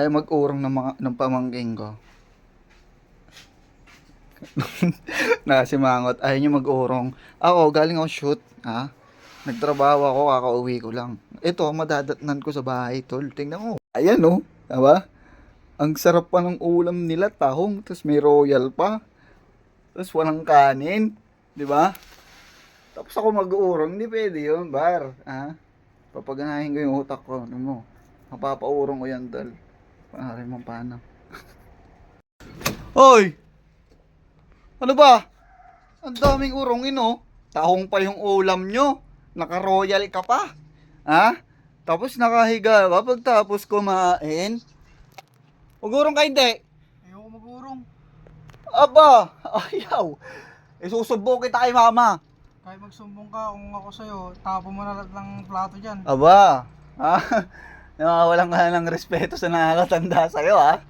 Ay mag-urong ng pamangking ko. Nakasimangot. Ayaw niya mag-urong. Ako, galing ako shoot. Ha? Nagtrabaho ako, kakauwi ko lang. Ito, madadatnan ko sa bahay, tol. Tingnan mo. Ayan, oh. Diba? Ang sarap pa ng ulam nila, tahong. Tapos may royal pa. Tapos walang kanin. Diba? Tapos ako mag-uurong. Hindi pwede yun, bar. Ha? Papaganahin ko yung utak ko. Ano mo? Mapapaurong ko yan, tol. Pangarin mo paano. Hoy! Ano ba? Ang daming urongin, oh. Tahong pa yung ulam nyo. Naka-royal ka pa. Ha? Tapos nakahiga ka pagtapos kumain. Magurong ka hindi. Ayoko mag-urong. Aba, ayaw. Isusubo kita kay mama. Kahit magsumbong ka kung ako sa'yo, tapo mo na lahat ng plato dyan. Aba, ha? Nawawalan ka na ng respeto sa nakakatanda sa'yo, ha?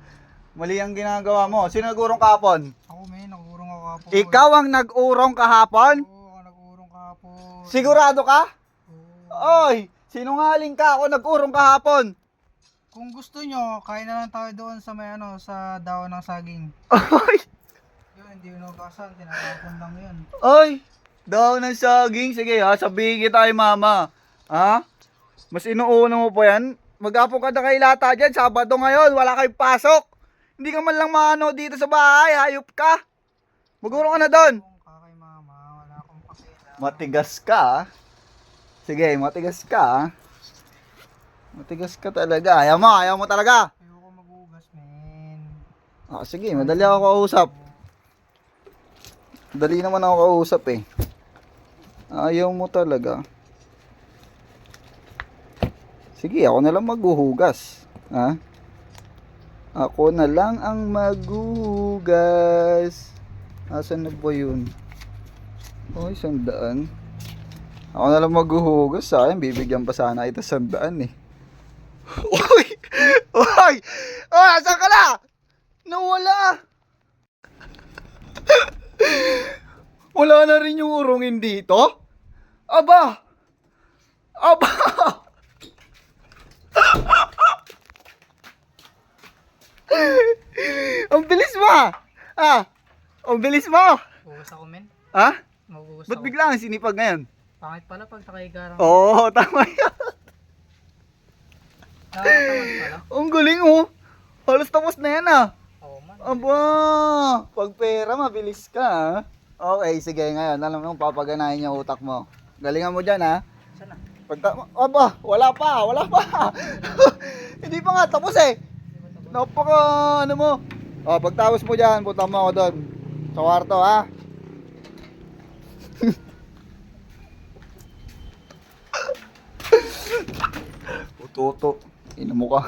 Mali ang ginagawa mo. Sino nag-urong kahapon? Ako nag-urong ako kahapon. Ikaw ang nag-urong kahapon? Oo, ako nag-urong kahapon. Sigurado ka? Oo. Oy, sinungaling ka. Ako nag-urong kahapon. Kung gusto nyo, kain na lang tayo doon sa may sa daon ng saging. Oy, Yun, hindi yun nakasan, tinatapon lang yun. oy, daw ng saging. Sige ha, sabihin kita kay mama. Ha? Mas inuuna mo pa yan? Mag-apong ka na kay Lata dyan. Sabado ngayon, wala kayong pasok. Hindi ka man lang maano dito sa bahay. Hayop ka. Magurong ka na doon. Kung kakay mama, wala akong pakita. Matigas ka, ha? Sige, matigas ka, ha? Matigas ka talaga. Ayaw mo talaga. Ayoko mag-ugas, men. Ah, sige, madali ako kausap. Dali naman ako kausap eh. Ayaw mo talaga. Sige, ako na lang maghuhugas. Ha? Ako na lang ang maghuhugas. Asan na ba yun? Oh, 100. Ako na lang maghuhugas. Sa akin, bibigyan pa sana ito 100 eh. Uy! Uy! Oh, asan ka na? Nawala! Wala na rin yung urongin dito? Aba! Aba! Ang bilis mo! Ah! Ang bilis mo! Ugas ako, men. Ha? Mag-ugas Ba't ako. bigla ang sinipag ngayon? Pangit pala pag nakahigarang. Oo, tama yan. Nakakatamad pala. Ang galing oh. Halos tapos na yan ah. Oo, man. Aba! Pag pera, mabilis ka ah. Okay, sige ngayon. Alam mo, papaganahin yung utak mo. Galingan mo dyan ha. Sana. Aba, wala pa. Hindi pa nga tapos eh. Napaka ano mo. O, pagtapos mo dyan, punta mo ako doon. Sa kwarto ha. Uto. Ino mo ka.